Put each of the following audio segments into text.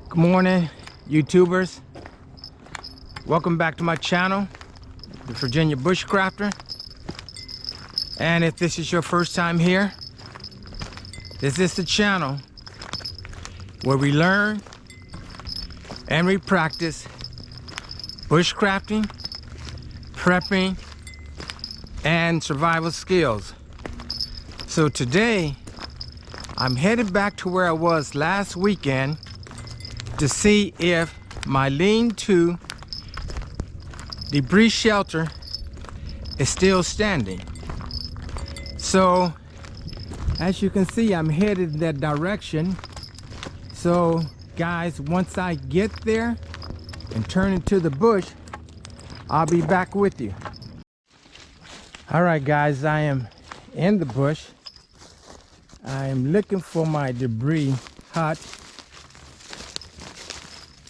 Good morning, YouTubers. Welcome back to my channel, the Virginia Bushcrafter. And if this is your first time here, this is the channel where we learn and we practice bushcrafting, prepping, and survival skills. So today, I'm headed back to where I was last weekend to see if my lean-to debris shelter is still standing. So as you can see, I'm headed in that direction. So guys, once I get there and turn into the bush, I'll be back with you. All right guys, I am in the bush. I am looking for my debris hut.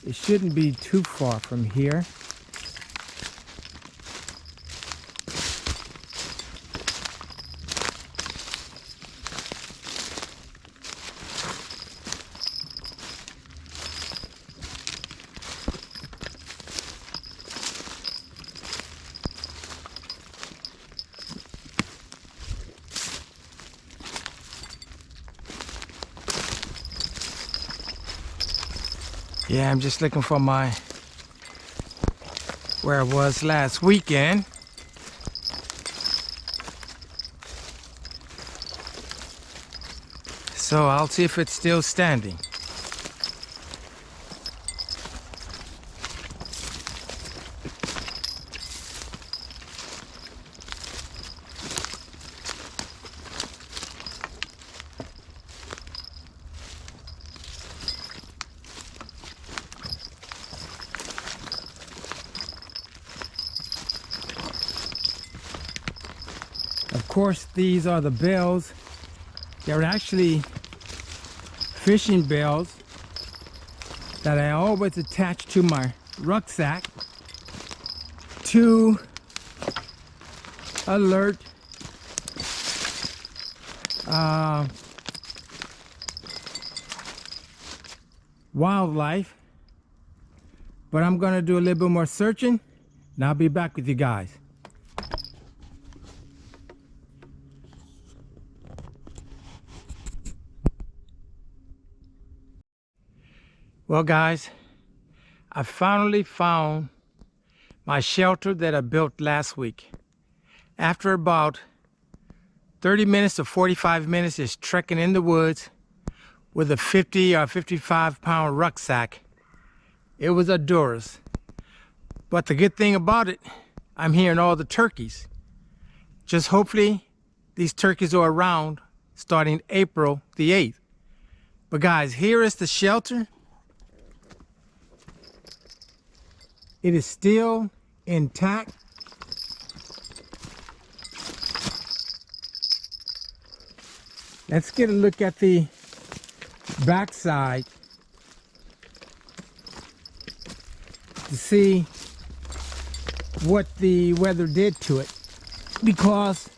It shouldn't be too far from here. Yeah, I'm just looking for where I was last weekend. So I'll see if it's still standing. Of course, these are the bells. They're actually fishing bells that I always attach to my rucksack to alert wildlife. But I'm gonna do a little bit more searching and I'll be back with you guys. Well guys, I finally found my shelter that I built last week. After about 30 minutes to 45 minutes of trekking in the woods with a 50 or 55 pound rucksack, it was a Durus. But the good thing about it, I'm hearing all the turkeys. Just hopefully these turkeys are around starting April the 8th. But guys, here is the shelter. It is still intact. Let's get a look at the backside to see what the weather did to it, because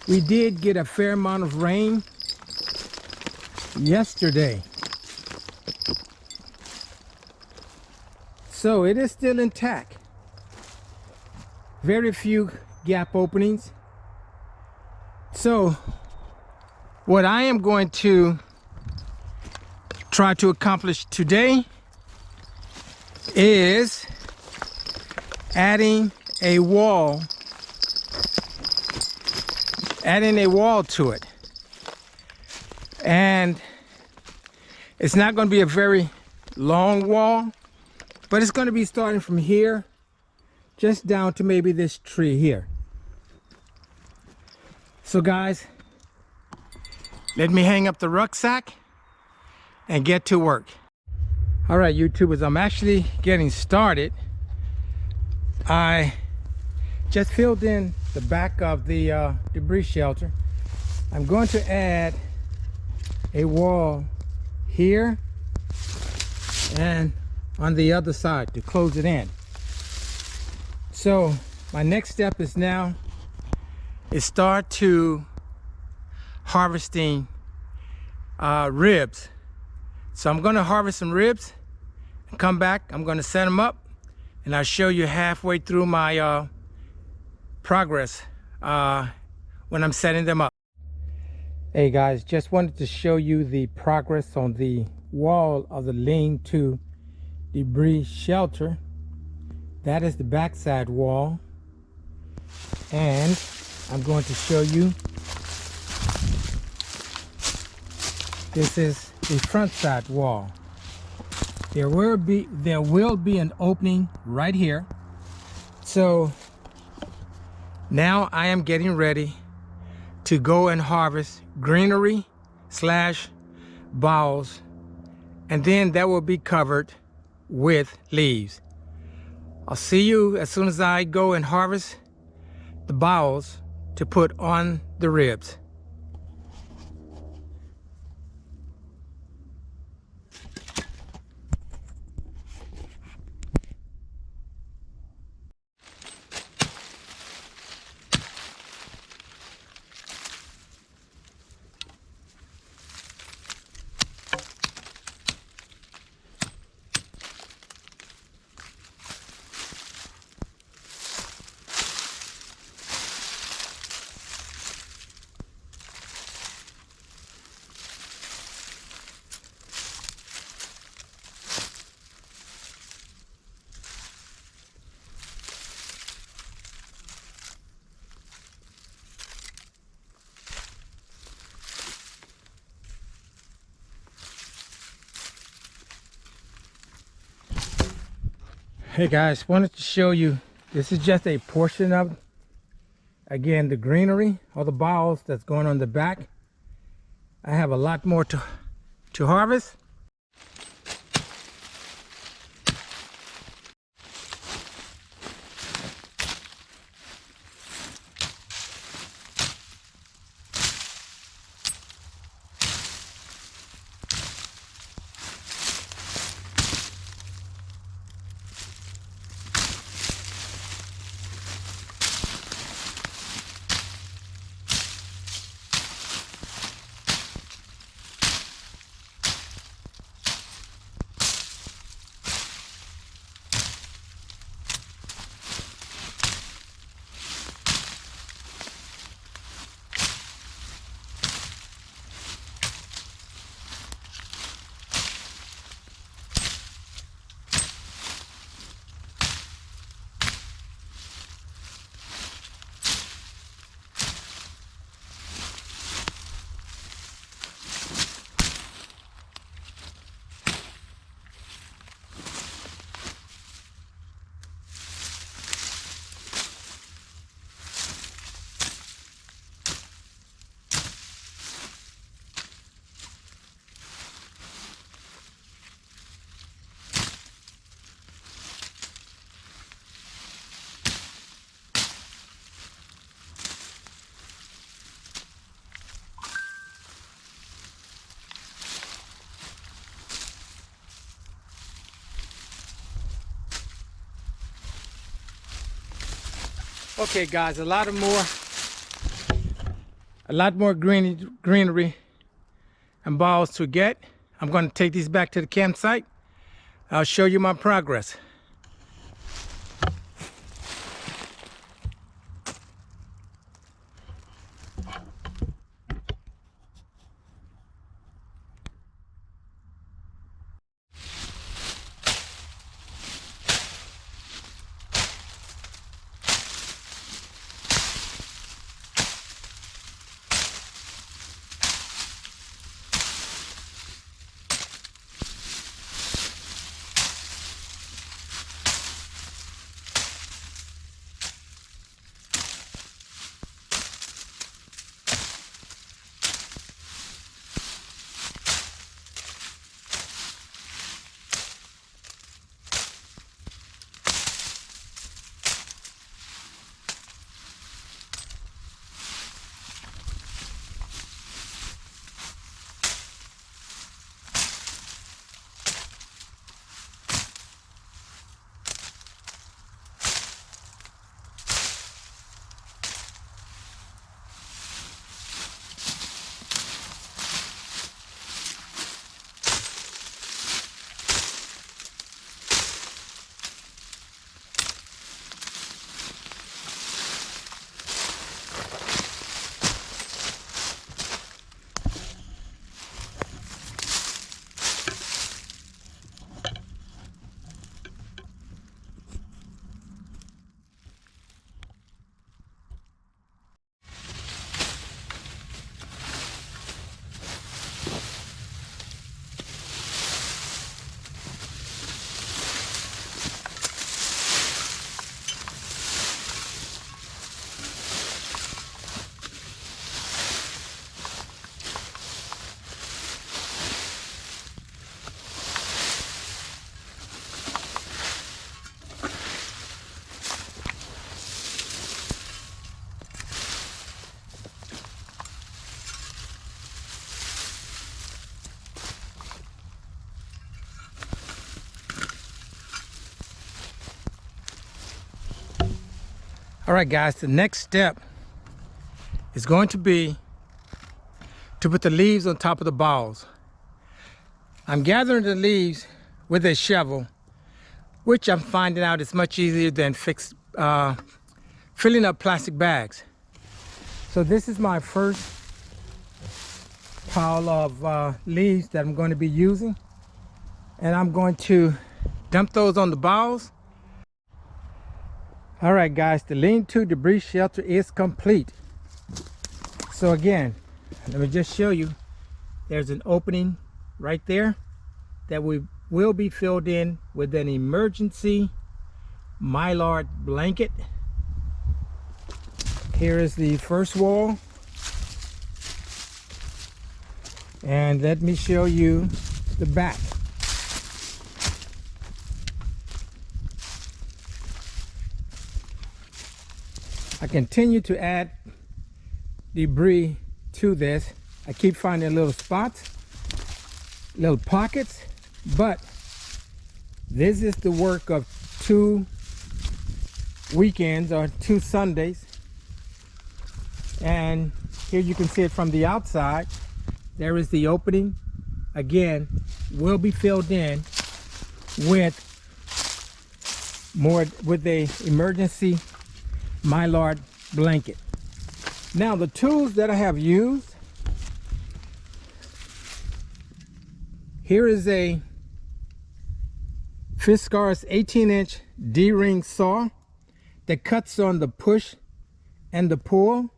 we did get a fair amount of rain yesterday. So it is still intact. Very few gap openings. So what I am going to try to accomplish today is adding a wall to it. And it's not going to be a very long wall, but it's going to be starting from here just down to maybe this tree here. So guys, let me hang up the rucksack and get to work. All right, YouTubers, I'm actually getting started. I just filled in the back of the debris shelter. I'm going to add a wall here and on the other side to close it in. So my next step is now start to harvesting ribs So I'm going to harvest some ribs and come back. I'm going to set them up, and I'll show you halfway through my progress when I'm setting them up. Hey guys, just wanted to show you the progress on the wall of the lean-to debris shelter. That is the backside wall, and I'm going to show you, this is the front side wall. There will be an opening right here. So now I am getting ready to go and harvest greenery / boughs, and then that will be covered with leaves. I'll see you as soon as I go and harvest the boughs to put on the ribs. Hey guys, wanted to show you, this is just a portion of, again, the greenery, all the boughs that's going on the back. I have a lot more to harvest. Okay guys, a lot more greenery and balls to get. I'm going to take these back to the campsite. I'll show you my progress. All right, guys, the next step is going to be to put the leaves on top of the balls. I'm gathering the leaves with a shovel, which I'm finding out is much easier than filling up plastic bags. So this is my first pile of leaves that I'm going to be using, and I'm going to dump those on the balls. All right, guys, the lean-to debris shelter is complete. So again, let me just show you. There's an opening right there that will be filled in with an emergency mylar blanket. Here is the first wall. And let me show you the back. I continue to add debris to this. I keep finding little spots, little pockets, but this is the work of 2 weekends or 2 Sundays. And here you can see it from the outside. There is the opening. Again, will be filled in with a emergency mylar blanket. Now the tools that I have used, here is a Fiskars 18-inch D-ring saw that cuts on the push and the pull.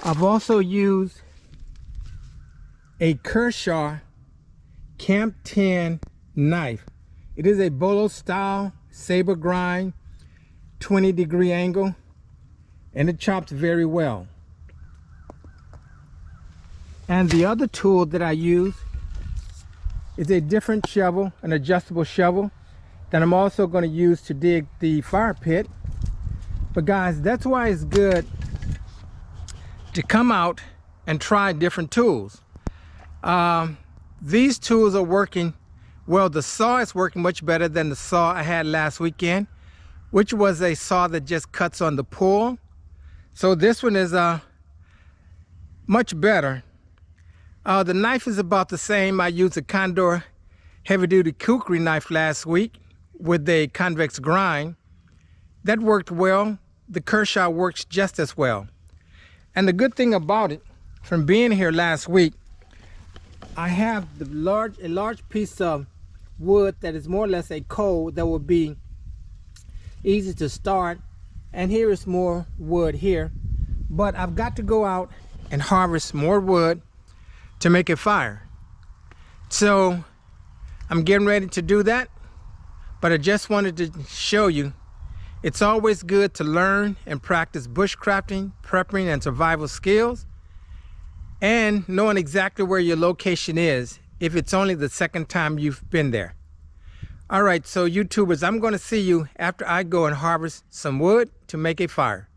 I've also used a Kershaw Camp 10 knife. It is a bolo style saber grind, 20-degree angle, and it chops very well. And the other tool that I use is a different shovel, an adjustable shovel that I'm also going to use to dig the fire pit. But guys, that's why it's good to come out and try different tools. These tools are working well. The saw is working much better than the saw I had last weekend, which was a saw that just cuts on the pull. So this one is much better. The knife is about the same. I used a Condor heavy-duty kukri knife last week with a convex grind. That worked well. The Kershaw works just as well. And the good thing about it, from being here last week, I have a large piece of wood that is more or less a coal that will be easy to start. And here is more wood here. But I've got to go out and harvest more wood to make a fire. So I'm getting ready to do that. But I just wanted to show you, it's always good to learn and practice bushcrafting, prepping, and survival skills, and knowing exactly where your location is if it's only the second time you've been there. All right, so YouTubers, I'm going to see you after I go and harvest some wood to make a fire.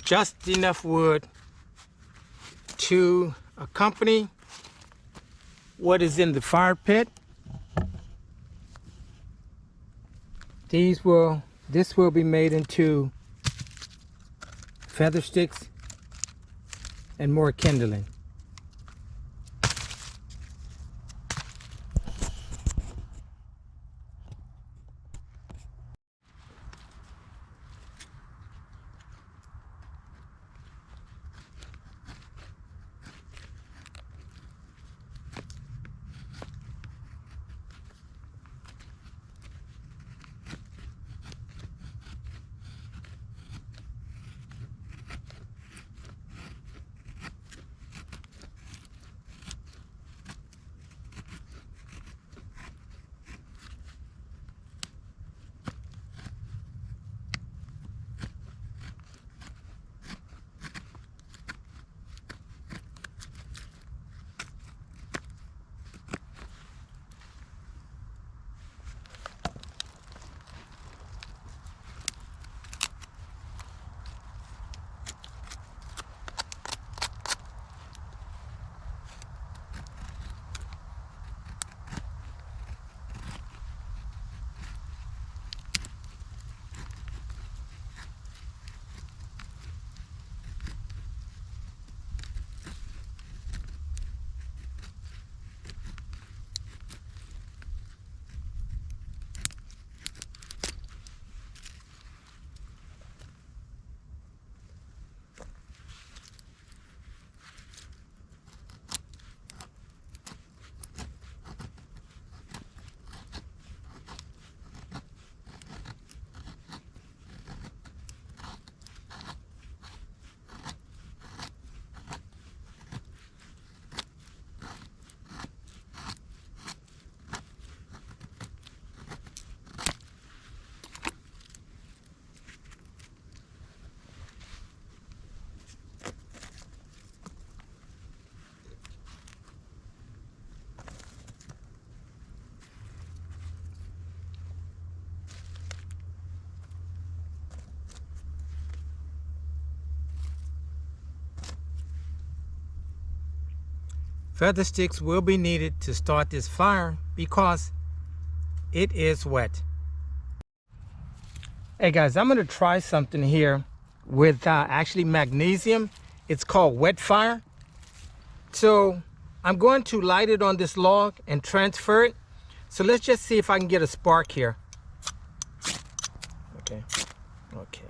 just enough wood to accompany what is in the fire pit. This will be made into feather sticks and more kindling. Feather sticks will be needed to start this fire because it is wet. Hey guys, I'm going to try something here with actually magnesium. It's called wet fire. So I'm going to light it on this log and transfer it. So let's just see if I can get a spark here. Okay. Okay.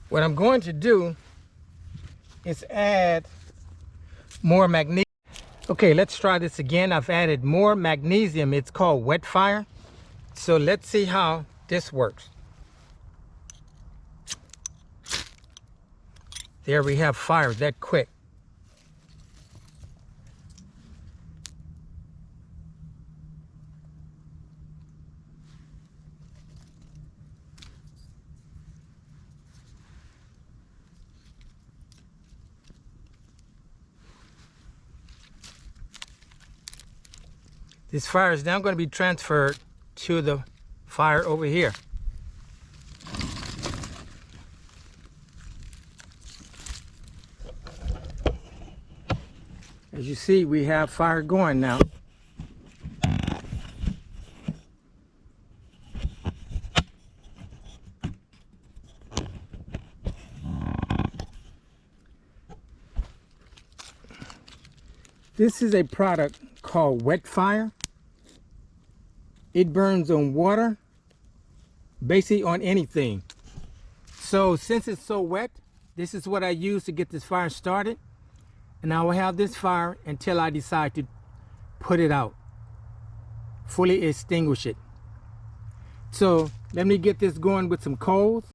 What I'm going to do is add more magnesium. Okay, let's try this again. I've added more magnesium. It's called wet fire. So let's see how this works. There we have fire that quick. This fire is now going to be transferred to the fire over here. As you see, we have fire going now. This is a product called Wet Fire. It burns on water, basically on anything. So since it's so wet, this is what I use to get this fire started. And I will have this fire until I decide to put it out, fully extinguish it. So let me get this going with some coals.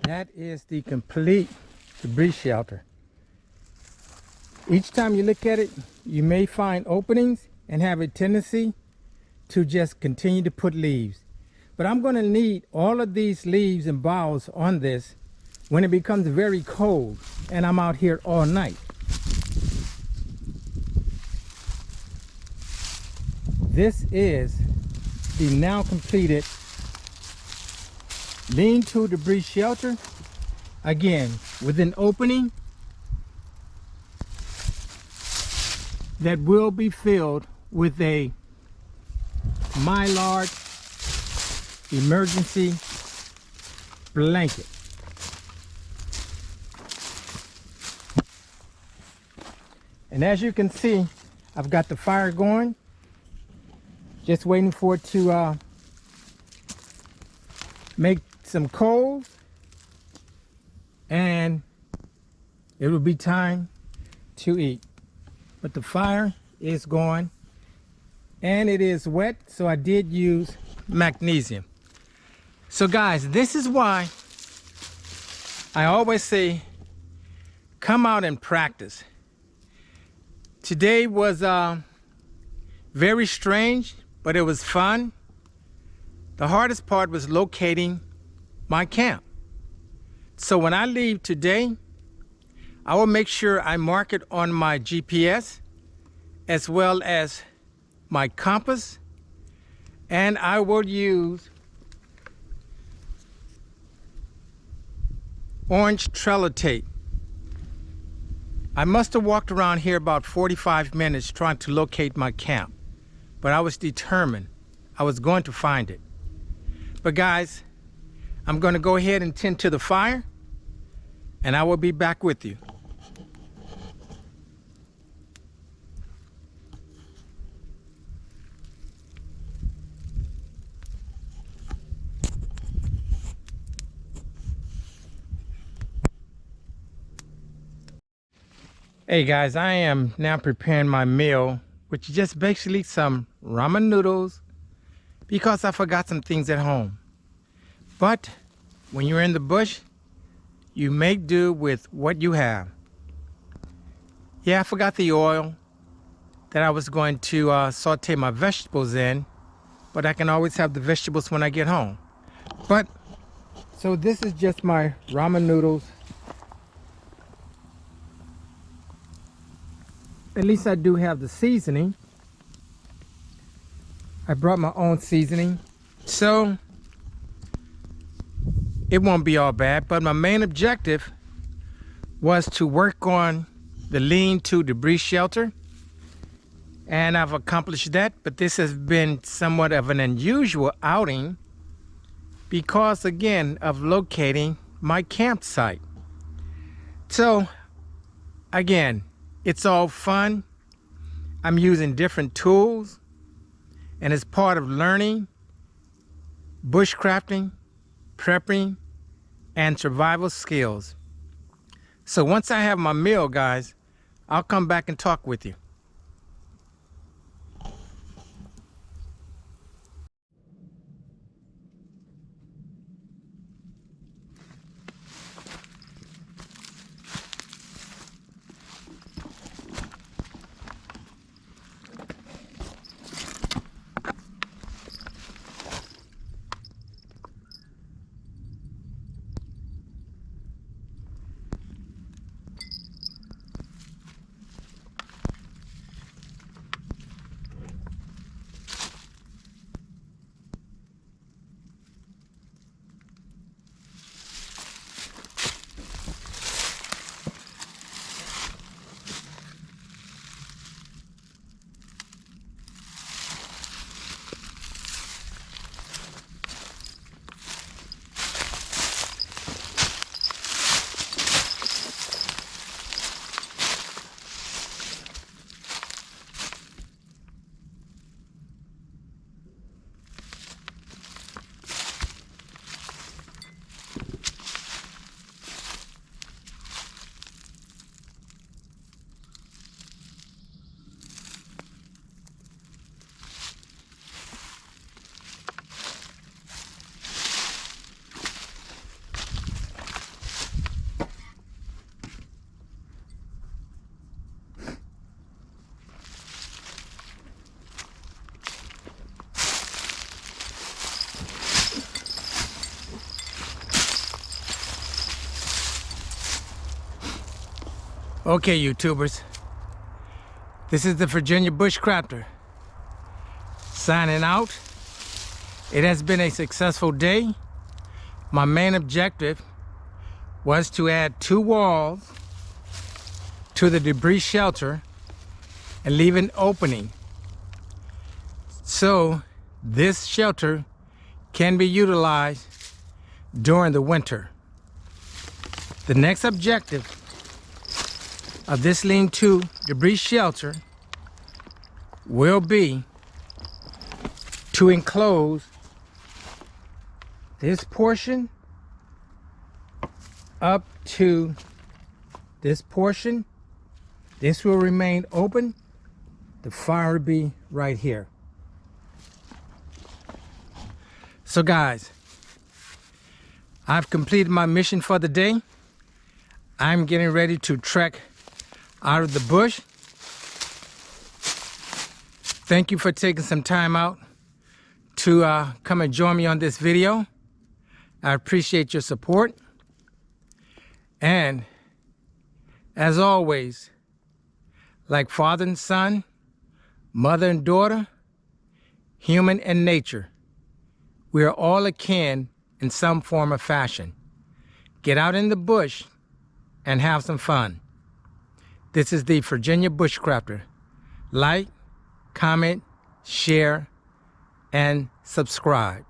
That is the complete debris shelter. Each time you look at it, you may find openings and have a tendency to just continue to put leaves. But I'm going to need all of these leaves and boughs on this when it becomes very cold and I'm out here all night. This is the now completed lean-to debris shelter, again with an opening that will be filled with a Mylar emergency blanket. And as you can see, I've got the fire going, just waiting for it to make some coals, and it will be time to eat. But the fire is going and it is wet, so I did use magnesium. So guys, this is why I always say come out and practice. Today was very strange, but it was fun. The hardest part was locating my camp. So when I leave today, I will make sure I mark it on my GPS as well as my compass, and I will use orange trailer tape. I must have walked around here about 45 minutes trying to locate my camp, but I was determined I was going to find it. But guys, I'm going to go ahead and tend to the fire, and I will be back with you. Hey guys, I am now preparing my meal, which is just basically some ramen noodles, because I forgot some things at home. But when you're in the bush, you make do with what you have. Yeah, I forgot the oil that I was going to saute my vegetables in, but I can always have the vegetables when I get home. But, so this is just my ramen noodles. At least I do have the seasoning. I brought my own seasoning, so it won't be all bad. But my main objective was to work on the lean-to debris shelter, and I've accomplished that. But this has been somewhat of an unusual outing because, again, of locating my campsite. So again, it's all fun. I'm using different tools, and it's part of learning bushcrafting, prepping, and survival skills. So once I have my meal, guys, I'll come back and talk with you. Okay, YouTubers, this is the Virginia Bushcrafter signing out. It has been a successful day. My main objective was to add 2 walls to the debris shelter and leave an opening so this shelter can be utilized during the winter. The next objective of this lean-to debris shelter will be to enclose this portion up to this portion. This will remain open. The fire will be right here. So guys, I've completed my mission for the day. I'm getting ready to trek out of the bush. Thank you for taking some time out to come and join me on this video. I appreciate your support. And as always, like father and son, mother and daughter, human and nature, we are all akin in some form or fashion. Get out in the bush and have some fun. This is the Virginia Bushcrafter. Like, comment, share, and subscribe.